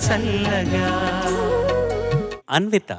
చల్లగా. అన్విత.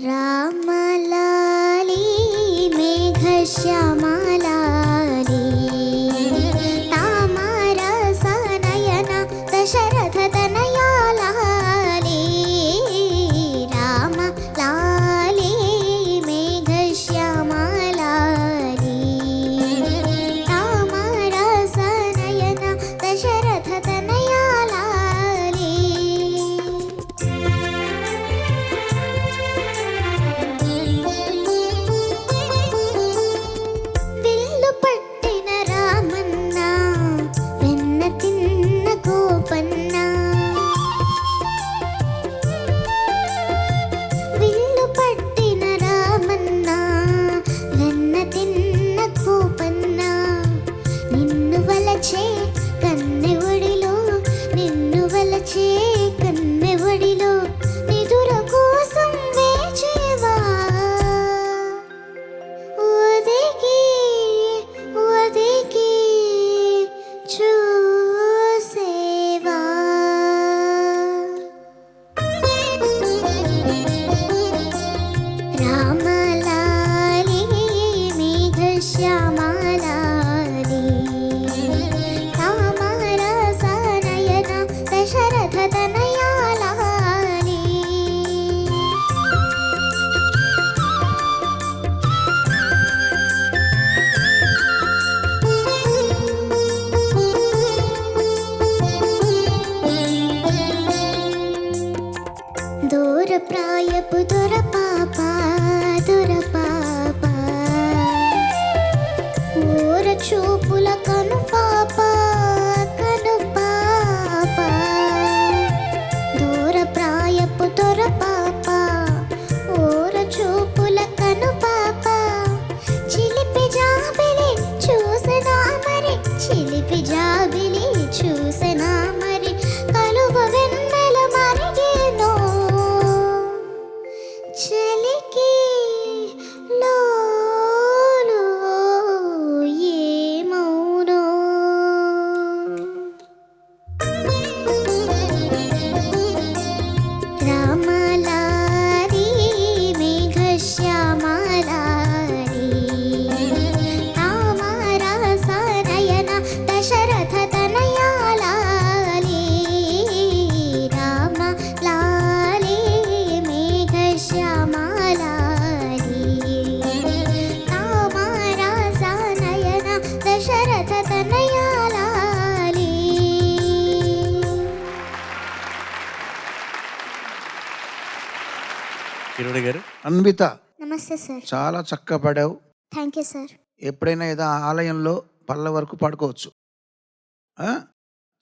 రామలాలి మేఘశ్యామలాలి తామరసనయన దశరథ తనయాలాలి రామలాలి మేఘశ్యామలాలి తామరసనయన దశరథ తనయాలాలి. విల్లు పట్టిన రామన్న వెన్న తిన్న గోపన్న విల్లు పట్టిన రామన్న వెన్న తిన్న గోపన్న నిన్ను వలచే కన్నెవడిలో నిన్ను వలచే కన్నెవడిలో నిదుర కోసం వేచేవా ఒదిగి ఒదిగి చూసేవా. రామలాలి మేఘశ్యామలాలి తామరసనయన దశరథ తనయాలాలి. దూర ప్రాయపు దొర పాప ఊర చూపుల కను పాప దూర ప్రాయపు దొర పాప ఊర చూపుల కను పాప చిలిపి జాబిలి చూసనా మరి చిలిపి జాబిలి చూసనా మరి కలువ వెన్నెల మరిగేనో చలికి లోలో ఏమౌనో. రామలాలి మేఘశ్యామలాలి తామరసనయన దశరథ తనయాలాలి రామలాలి మేఘశ్యామలాలి తామరసనయన దశరథ తనయాలాలి. కిరణ్ గారు. అన్విత, నమస్తే సార్. చాలా చక్కగా పాడావు. Thank you sir. ఎప్పుడైనా ఏదో ఆలయంలో పళ్ళ వరకు పాడుకోవచ్చు,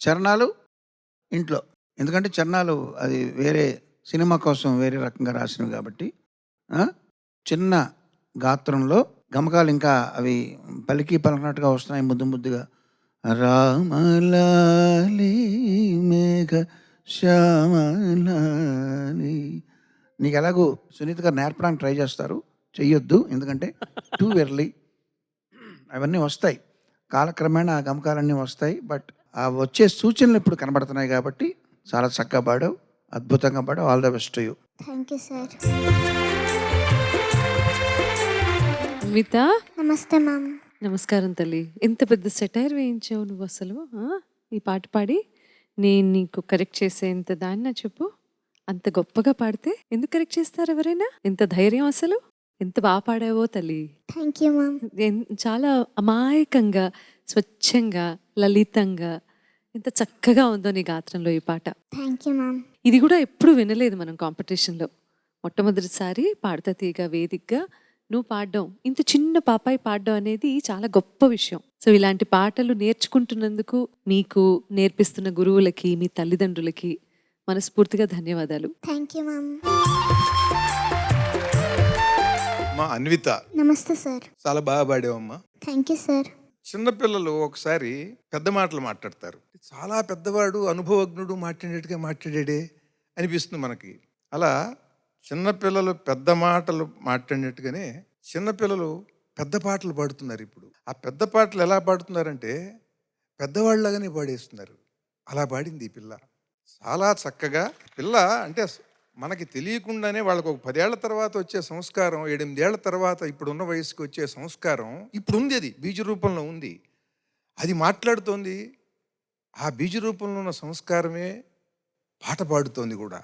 చరణాలు ఇంట్లో. ఎందుకంటే చరణాలు అది వేరే సినిమా కోసం వేరే రకంగా రాసినవి కాబట్టి చిన్న గాత్రంలో గమకాలు ఇంకా అవి పలికి పలకనట్టుగా వస్తున్నాయి ముద్దు ముద్దుగా. రామలాలి మేఘ శ్యామలాలి. నీకు ఎలాగో సునీత గారు నేర్పడానికి ట్రై చేస్తారు, చెయ్యొద్దు ఎందుకంటే టూ ఎర్లీ. అవన్నీ వస్తాయి కాలక్రమేణా, ఆ గమకాలన్నీ వస్తాయి. బట్ ఆ వచ్చే సూచనలు ఇప్పుడు కనబడుతున్నాయి కాబట్టి చాలా చక్కగా పాడావు, అద్భుతంగా పాడావు. All the best to you. Thank you sir. Anvitha, నమస్తే మ్యామ్. నమస్కారం తల్లి. ఎంత పెద్ద సెటైర్ వేయించావు నువ్వు అసలు ఈ పాట పాడి. నేను నీకు కరెక్ట్ చేసేంత దాన్న చెప్పు. అంత గొప్పగా పాడితే ఎందుకు కరెక్ట్ చేస్తారు ఎవరైనా? ఎంత ధైర్యం అసలు! ఎంత బాగా పాడావో తల్లి. Thank you ma'am. చాలా అమాయకంగా, స్వచ్ఛంగా, లలితంగా ఎంత చక్కగా ఉందో నీ గాత్రంలో ఈ పాట. Thank you ma'am. ఇది కూడా ఎప్పుడు వినలేదు మనం కాంపిటీషన్లో. మొట్టమొదటిసారి పాడతా తీగ వేదికగా నువ్వు పాడడం, ఇంత చిన్న పాపాయి పాడడం అనేది చాలా గొప్ప విషయం. సో ఇలాంటి పాటలు నేర్చుకుంటున్నందుకు మీకు నేర్పిస్తున్న గురువులకి, మీ తల్లిదండ్రులకి మనస్ఫూర్తిగా ధన్యవాదాలు. Thank you ma'am. మా అన్విత, నమస్తే సార్. చాలా బాగా పాడావమ్మా. Thank you sir. చిన్నపిల్లలు ఒకసారి పెద్ద మాటలు మాట్లాడతారు. చాలా పెద్దవాడు అనుభవజ్ఞుడు మాట్లాడేట్టుగా మాట్లాడాడే అనిపిస్తుంది మనకి. అలా చిన్నపిల్లలు పెద్ద మాటలు మాట్లాడినట్టుగానే చిన్నపిల్లలు పెద్ద పాటలు పాడుతున్నారు ఇప్పుడు. ఆ పెద్ద పాటలు ఎలా పాడుతున్నారంటే పెద్దవాళ్ళలాగానే పాడేస్తున్నారు. అలా పాడింది ఈ పిల్ల. చాలా చక్కగా పిల్ల అంటే మనకి తెలియకుండానే వాళ్ళకు ఒక 10 ఏళ్ల తర్వాత వచ్చే సంస్కారం, 8 ఏళ్ల తర్వాత ఇప్పుడున్న వయసుకి వచ్చే సంస్కారం ఇప్పుడు ఉంది. అది బీజ రూపంలో ఉంది. అది మాట్లాడుతోంది. ఆ బీజ రూపంలో ఉన్న సంస్కారమే పాట పాడుతోంది కూడా.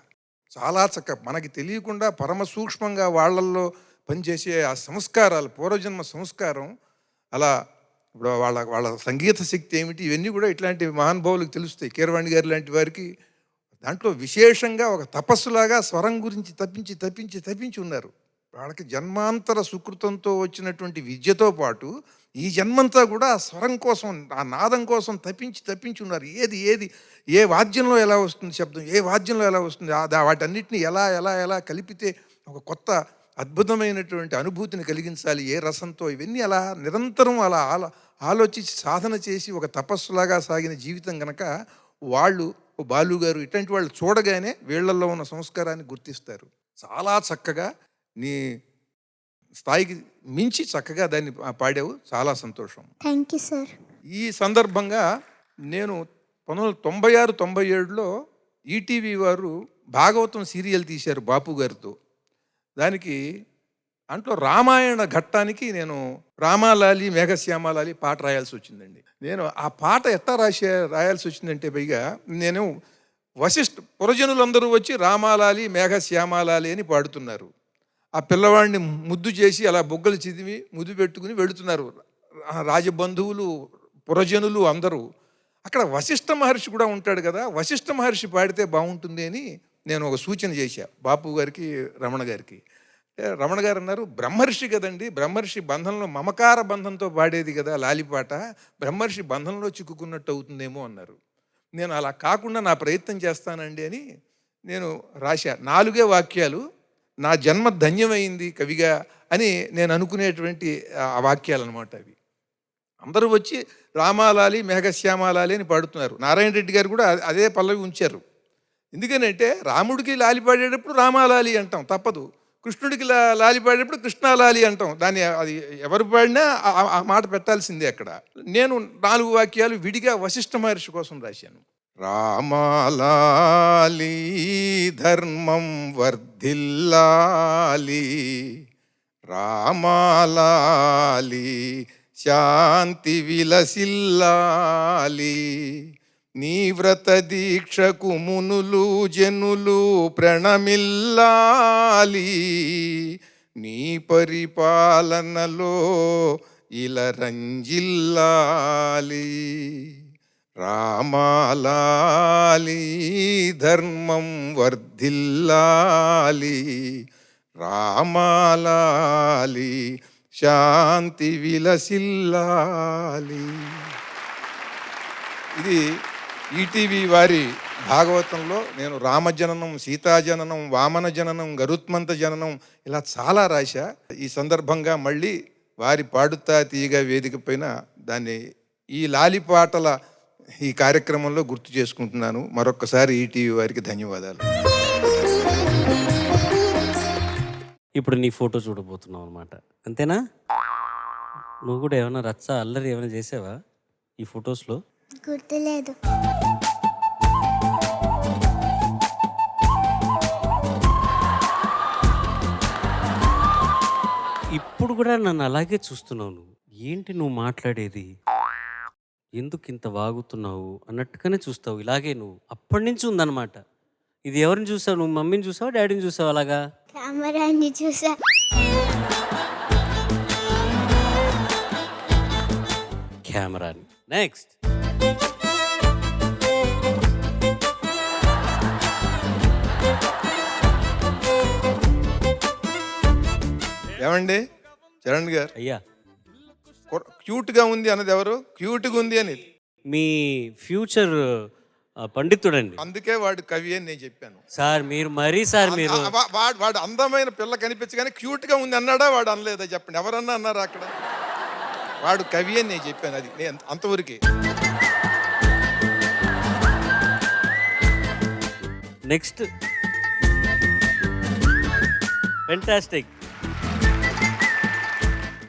చాలా చక్కగా మనకి తెలియకుండా పరమ సూక్ష్మంగా వాళ్ళల్లో పనిచేసే ఆ సంస్కారాలు, పూర్వజన్మ సంస్కారం అలా ఇప్పుడు వాళ్ళ సంగీత శక్తి ఏమిటి, ఇవన్నీ కూడా ఇట్లాంటి మహానుభావులకు తెలుస్తాయి. కీరవాణి గారి లాంటి వారికి దాంట్లో విశేషంగా ఒక తపస్సులాగా స్వరం గురించి తప్పించి ఉన్నారు. వాళ్ళకి జన్మాంతర సుకృతంతో వచ్చినటువంటి విద్యతో పాటు ఈ జన్మంతా కూడా ఆ స్వరం కోసం, ఆ నాదం కోసం తప్పించి ఉన్నారు. ఏది ఏ వాద్యంలో ఎలా వస్తుంది శబ్దం, ఏ వాద్యంలో ఎలా వస్తుంది, వాటన్నిటిని ఎలా కలిపితే ఒక కొత్త అద్భుతమైనటువంటి అనుభూతిని కలిగించాలి, ఏ రసంతో, ఇవన్నీ అలా నిరంతరం అలా ఆలోచించి సాధన చేసి ఒక తపస్సులాగా సాగిన జీవితం గనక వాళ్ళు, బాలు గారు ఇట్లాంటి వాళ్ళు చూడగానే వీళ్ళల్లో ఉన్న సంస్కారాన్ని గుర్తిస్తారు. చాలా చక్కగా నీ స్థాయికి మించి చక్కగా దాన్ని పాడావు. చాలా సంతోషం. Thank you sir. ఈ సందర్భంగా నేను 1996-97లో ఈటీవీ వారు భాగవతం సీరియల్ తీశారు బాపు గారితో. దానికి దాంట్లో రామాయణ ఘట్టానికి నేను రామాలాలి మేఘశ్యామాలాలి పాట రాయాల్సి వచ్చిందండి. నేను ఆ పాట ఎట్లా రాయాల్సి వచ్చిందంటే పైగా నేను పురజనులందరూ వచ్చి రామాలాలి మేఘశ్యామాలాలి అని పాడుతున్నారు. ఆ పిల్లవాడిని ముద్దు చేసి అలా బొగ్గలు చిదిమి ముద్దు పెట్టుకుని వెళుతున్నారు రాజబంధువులు, పురజనులు అందరూ. అక్కడ వశిష్ఠ మహర్షి కూడా ఉంటాడు కదా, వశిష్ఠ మహర్షి పాడితే బాగుంటుంది అని నేను ఒక సూచన చేశా బాపు గారికి, రమణ గారికి. రమణ గారు అన్నారు, బ్రహ్మర్షి కదండి, బ్రహ్మర్షి బంధంలో మమకార బంధంతో పాడేది కదా లాలిపాట, బ్రహ్మర్షి బంధంలో చిక్కుకున్నట్టు అవుతుందేమో అన్నారు. నేను అలా కాకుండా నా ప్రయత్నం చేస్తానండి అని నేను రాశా. 4 వాక్యాలు, నా జన్మ ధన్యమైంది కవిగా అని నేను అనుకునేటువంటి ఆ వాక్యాలు అనమాట అవి. అందరూ వచ్చి రామాలాలి మేఘశ్యామాలాలి అని పాడుతున్నారు. నారాయణ రెడ్డి గారు కూడా అదే పల్లవి ఉంచారు. ఎందుకనంటే రాముడికి లాలి పాడేటప్పుడు రామాలాలి అంటాం తప్పదు, కృష్ణుడికి లాలి పాడేటప్పుడు కృష్ణాలాలి అంటాం. దాన్ని అది ఎవరు పాడినా ఆ మాట పెట్టాల్సిందే అక్కడ. నేను 4 వాక్యాలు విడిగా వశిష్ఠ మహర్షి కోసం రాశాను. రామాలాలి ధర్మం వర్ధిల్లాలి, రామాలాలి శాంతి విలసిల్లాలి, నీ వ్రత దీక్షకు మునులు జనులు ప్రణమిల్లాలి, నీ పరిపాలనలో ఇలరంజిల్లాలి, రామాలాలి ధర్మం వర్ధిల్లాలి, రామాలాలి శాంతి విలసిల్లాలి. ఇది ఈటీవీ వారి భాగవతంలో నేను రామజననం, సీతాజననం, వామన జననం, గరుత్మంత జననం ఇలా చాలా రాశా. ఈ సందర్భంగా మళ్ళీ వారి పాడుతా తీయగా వేదిక పైన దాన్ని ఈ లాలిపాటల ఈ కార్యక్రమంలో గుర్తు చేసుకుంటున్నాను. మరొక్కసారి ఈటీవీ వారికి ధన్యవాదాలు. ఇప్పుడు నీ ఫోటో చూడబోతున్నావు అనమాట, అంతేనా? నువ్వు కూడా ఏమైనా రచ్చ అల్లరి ఏమైనా చేసావా ఈ ఫొటోస్లో? గుర్తులేదు. ఇప్పుడు కూడా నన్ను అలాగే చూస్తున్నావు నువ్వు. ఏంటి నువ్వు మాట్లాడేది, ఎందుకు ఇంత వాగుతున్నావు అన్నట్టుగానే చూస్తావు. ఇలాగే నువ్వు అప్పటి నుంచి ఉందన్నమాట. ఇది ఎవరిని చూసావు? నువ్వు మమ్మీని చూసావా, డాడీని చూసావు? అలాగా కెమెరాని చూసా. కెమెరాని. నెక్స్ట్ ఏమండి, చరణ్ గారు, అయ్యా క్యూట్గా ఉంది అన్నది ఎవరు? క్యూట్గా ఉంది అనేది. మీ ఫ్యూచర్ పండితుడండి అందుకే వాడు కవి అని నేను చెప్పాను. సార్. మీరు మరీ సార్ మీరు వాడు అందమైన పిల్ల కనిపించగానే క్యూట్గా ఉంది అన్నాడా? వాడు అనలేదా చెప్పండి? ఎవరన్నా అన్నారా అక్కడ? వాడు కవి అని నేను చెప్పాను. అది నేను అంతవరకే. Next fantastic.